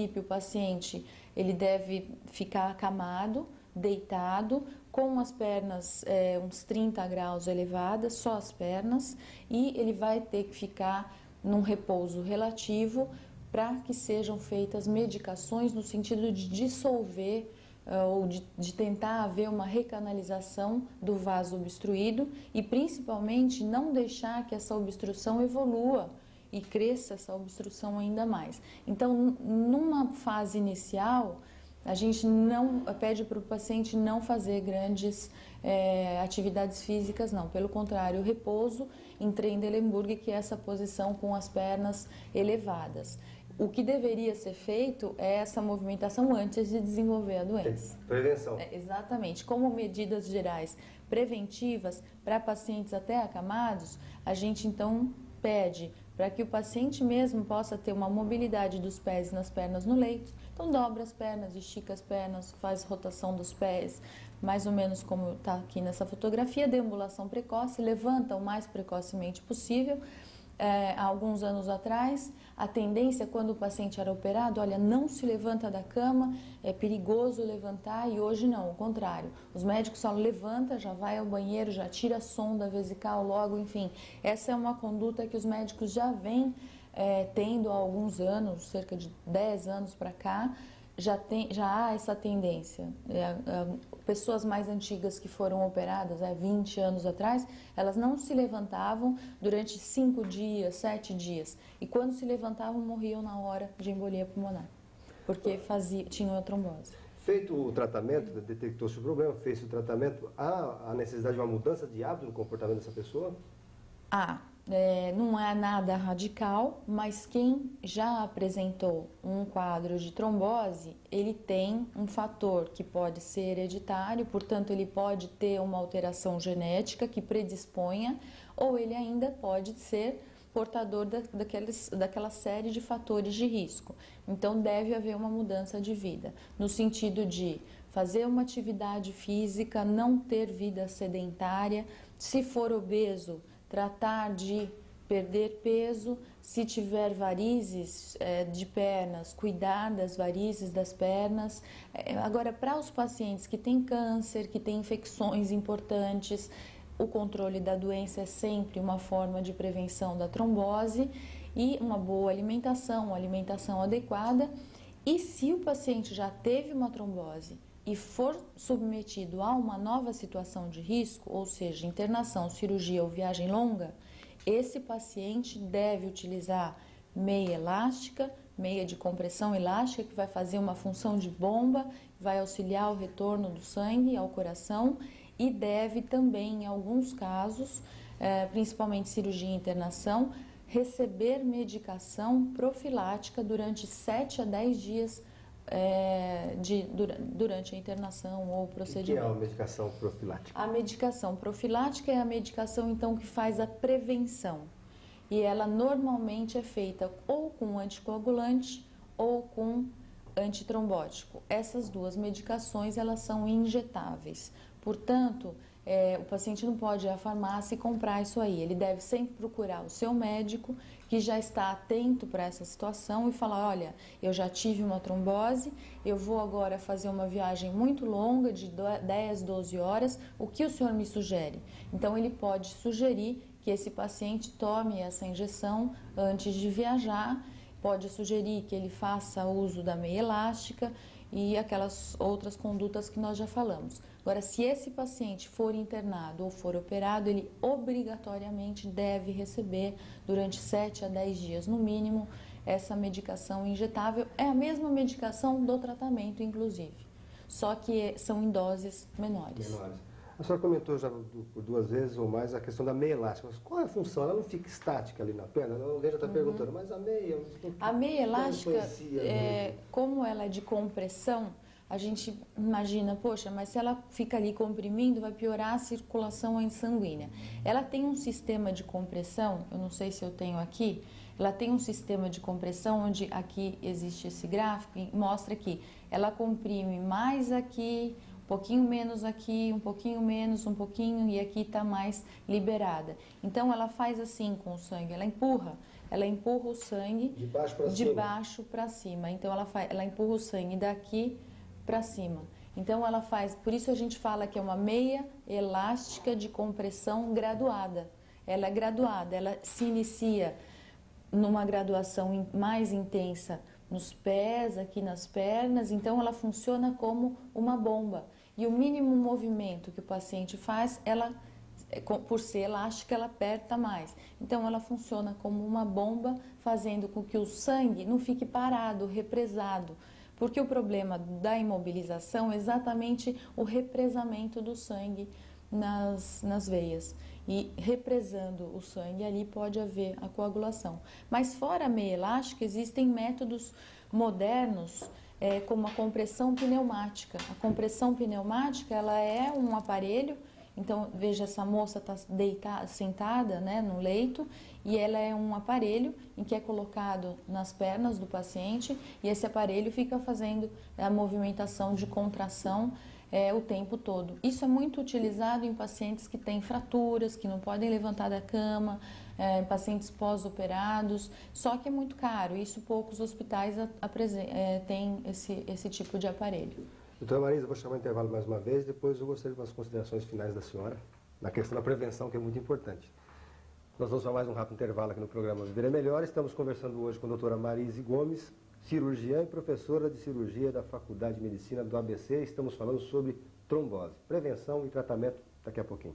O paciente ele deve ficar acamado, deitado, com as pernas uns 30 graus elevadas, só as pernas, e ele vai ter que ficar num repouso relativo para que sejam feitas medicações no sentido de dissolver ou de tentar haver uma recanalização do vaso obstruído e principalmente não deixar que essa obstrução evolua e cresça essa obstrução ainda mais. Então, numa fase inicial, a gente não pede para o paciente não fazer grandes atividades físicas, não. Pelo contrário, o repouso em Trendelenburg, que é essa posição com as pernas elevadas. O que deveria ser feito é essa movimentação antes de desenvolver a doença. Prevenção. Exatamente. Como medidas gerais preventivas para pacientes até acamados, a gente então pede para que o paciente mesmo possa ter uma mobilidade dos pés e nas pernas no leito. Então dobra as pernas, estica as pernas, faz rotação dos pés, mais ou menos como está aqui nessa fotografia, deambulação precoce, levanta o mais precocemente possível. Há alguns anos atrás, a tendência quando o paciente era operado, olha, não se levanta da cama, é perigoso levantar, e hoje não, o contrário. Os médicos falam, levanta, já vai ao banheiro, já tira a sonda vesical logo, enfim. Essa é uma conduta que os médicos já vêm tendo há alguns anos, cerca de 10 anos para cá, já há essa tendência. Pessoas mais antigas que foram operadas 20 anos atrás, elas não se levantavam durante 5 dias, 7 dias. E quando se levantavam, morriam na hora de embolia pulmonar, porque tinham a trombose. Feito o tratamento, detectou-se o problema, fez o tratamento, há a necessidade de uma mudança de hábito no comportamento dessa pessoa? Não é nada radical, mas quem já apresentou um quadro de trombose, ele tem um fator que pode ser hereditário, portanto ele pode ter uma alteração genética que predisponha, ou ele ainda pode ser portador daquela série de fatores de risco. Então deve haver uma mudança de vida, no sentido de fazer uma atividade física, não ter vida sedentária, se for obeso, tratar de perder peso, se tiver varizes de pernas, cuidar das varizes das pernas. Agora, para os pacientes que têm câncer, que têm infecções importantes, o controle da doença é sempre uma forma de prevenção da trombose e uma boa alimentação, uma alimentação adequada. E se o paciente já teve uma trombose e for submetido a uma nova situação de risco, ou seja, internação, cirurgia ou viagem longa, esse paciente deve utilizar meia elástica, meia de compressão elástica, que vai fazer uma função de bomba, vai auxiliar o retorno do sangue ao coração e deve também, em alguns casos, principalmente cirurgia e internação, receber medicação profilática durante 7 a 10 dias durante a internação ou procedimento. O que é a medicação profilática? A medicação profilática é a medicação, então, que faz a prevenção. E ela normalmente é feita ou com anticoagulante ou com antitrombótico. Essas duas medicações, elas são injetáveis. Portanto, o paciente não pode ir à farmácia e comprar isso aí. Ele deve sempre procurar o seu médico, que já está atento para essa situação, e falar, olha, eu já tive uma trombose, eu vou agora fazer uma viagem muito longa, de 10, 12 horas, o que o senhor me sugere? Então, ele pode sugerir que esse paciente tome essa injeção antes de viajar, pode sugerir que ele faça uso da meia elástica e aquelas outras condutas que nós já falamos. Agora, se esse paciente for internado ou for operado, ele obrigatoriamente deve receber durante 7 a 10 dias, no mínimo, essa medicação injetável. É a mesma medicação do tratamento, inclusive, só que são em doses menores. A senhora comentou já por 2 vezes ou mais a questão da meia elástica. Mas qual é a função? Ela não fica estática ali na perna? Alguém já está perguntando, mas a meia... A meia elástica, como ela é de compressão, a gente imagina, poxa, mas se ela fica ali comprimindo, vai piorar a circulação sanguínea. Ela tem um sistema de compressão, eu não sei se eu tenho aqui, ela tem um sistema de compressão onde aqui existe esse gráfico e mostra que ela comprime mais aqui, um pouquinho menos aqui, um pouquinho menos, um pouquinho, e aqui está mais liberada. Então ela faz assim com o sangue, ela empurra ela empurra o sangue de baixo para cima. Então ela empurra o sangue daqui para cima. Então ela faz, por isso a gente fala que é uma meia elástica de compressão graduada. Ela é graduada, ela se inicia numa graduação mais intensa nos pés, aqui nas pernas, então ela funciona como uma bomba. E o mínimo movimento que o paciente faz, ela, por ser elástica, ela aperta mais. Então ela funciona como uma bomba, fazendo com que o sangue não fique parado, represado. Porque o problema da imobilização é exatamente o represamento do sangue nas veias. E represando o sangue ali pode haver a coagulação. Mas fora a meia elástica, existem métodos modernos, como a compressão pneumática. A compressão pneumática, ela é um aparelho, então veja, essa moça está deitada, sentada, né, no leito, e ela é um aparelho em que é colocado nas pernas do paciente, e esse aparelho fica fazendo a movimentação de contração o tempo todo. Isso é muito utilizado em pacientes que têm fraturas, que não podem levantar da cama, pacientes pós-operados, só que é muito caro. Isso poucos hospitais têm esse tipo de aparelho. Doutora Marisa, vou chamar o intervalo mais uma vez, depois eu gostaria de umas considerações finais da senhora, na questão da prevenção, que é muito importante. Nós vamos a mais um rápido intervalo aqui no programa Viver é Melhor. Estamos conversando hoje com a doutora Marise Gomes, cirurgiã e professora de cirurgia da Faculdade de Medicina do ABC. Estamos falando sobre trombose, prevenção e tratamento daqui a pouquinho.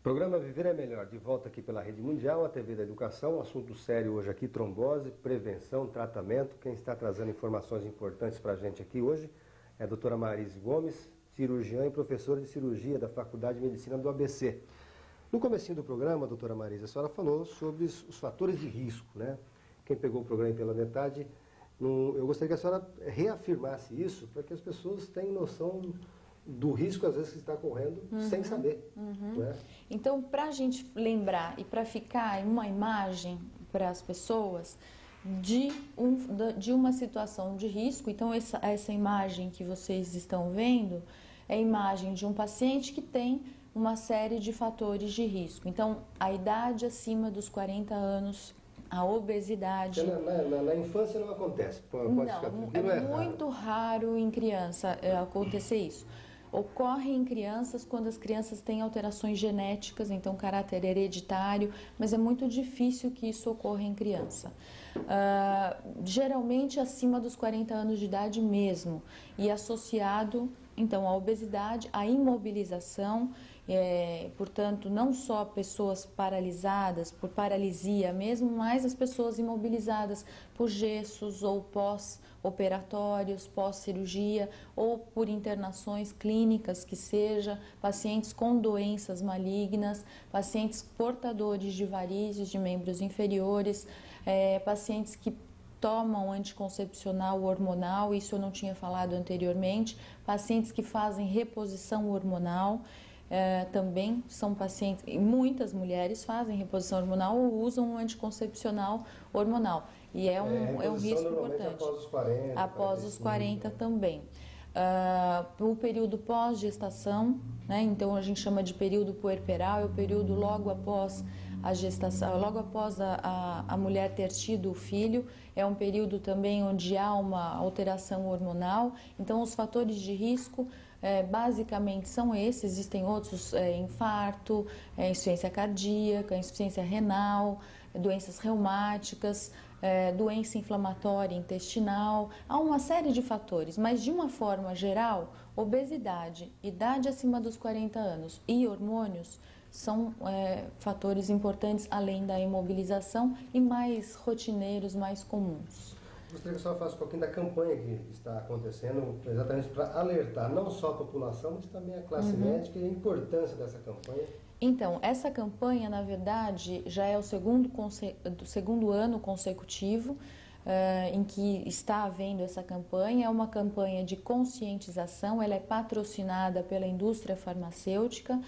Programa Viver é Melhor, de volta aqui pela Rede Mundial, a TV da Educação. Assunto sério hoje aqui, trombose, prevenção, tratamento. Quem está trazendo informações importantes para a gente aqui hoje é a doutora Marise Gomes, cirurgiã e professora de cirurgia da Faculdade de Medicina do ABC. No comecinho do programa, doutora Marise, a senhora falou sobre os fatores de risco, né? Quem pegou o programa pela metade, eu gostaria que a senhora reafirmasse isso para que as pessoas tenham noção do risco, às vezes, que está correndo sem saber. Né? Então, para a gente lembrar e para ficar uma imagem para as pessoas de uma situação de risco, então essa imagem que vocês estão vendo é a imagem de um paciente que tem uma série de fatores de risco. Então, a idade acima dos 40 anos, a obesidade... Na infância não acontece? É muito raro em criança acontecer isso. Ocorre em crianças quando as crianças têm alterações genéticas, então caráter hereditário, mas é muito difícil que isso ocorra em criança. Geralmente acima dos 40 anos de idade mesmo, e associado então à obesidade, à imobilização, portanto não só pessoas paralisadas por paralisia mesmo, mas as pessoas imobilizadas por gessos ou pós-operatórios, pós-cirurgia ou por internações clínicas que seja, pacientes com doenças malignas, pacientes portadores de varizes de membros inferiores, pacientes que tomam anticoncepcional hormonal, isso eu não tinha falado anteriormente, pacientes que fazem reposição hormonal, também são pacientes, e muitas mulheres fazem reposição hormonal ou usam um anticoncepcional hormonal. E é um risco importante. Após os 40. Após os 40 também. O período pós-gestação, né? Então a gente chama de período puerperal, é o período logo após a gestação, logo após a mulher ter tido o filho, é um período também onde há uma alteração hormonal. Então os fatores de risco basicamente são esses, existem outros, infarto, insuficiência cardíaca, insuficiência renal, doenças reumáticas, doença inflamatória intestinal, há uma série de fatores, mas de uma forma geral, obesidade, idade acima dos 40 anos e hormônios são fatores importantes além da imobilização e mais rotineiros, mais comuns. Gostaria que a senhora falasse um pouquinho da campanha que está acontecendo, exatamente para alertar não só a população, mas também a classe médica e a importância dessa campanha. Então, essa campanha, na verdade, já é o segundo ano consecutivo em que está havendo essa campanha. É uma campanha de conscientização, ela é patrocinada pela indústria farmacêutica,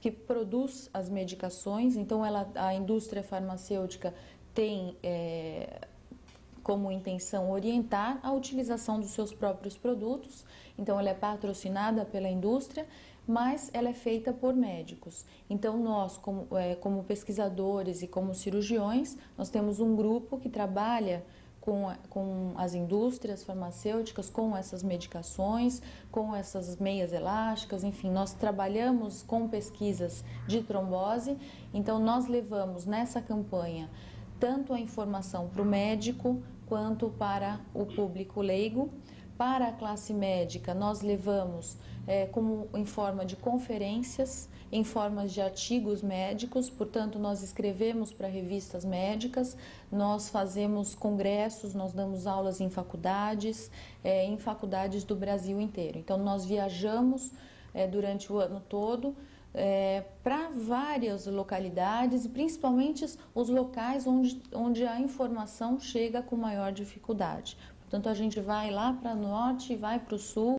que produz as medicações. Então, a indústria farmacêutica tem como intenção orientar a utilização dos seus próprios produtos. Então, ela é patrocinada pela indústria, mas ela é feita por médicos. Então, nós, como pesquisadores e como cirurgiões, nós temos um grupo que trabalha com as indústrias farmacêuticas, com essas medicações, com essas meias elásticas, enfim, nós trabalhamos com pesquisas de trombose. Então, nós levamos nessa campanha tanto a informação para o médico quanto para o público leigo. Para a classe médica, nós levamos em forma de conferências, em forma de artigos médicos, portanto, nós escrevemos para revistas médicas, nós fazemos congressos, nós damos aulas em faculdades do Brasil inteiro. Então, nós viajamos durante o ano todo para várias localidades, e principalmente os locais onde a informação chega com maior dificuldade. Portanto, a gente vai lá para o norte, vai para o sul.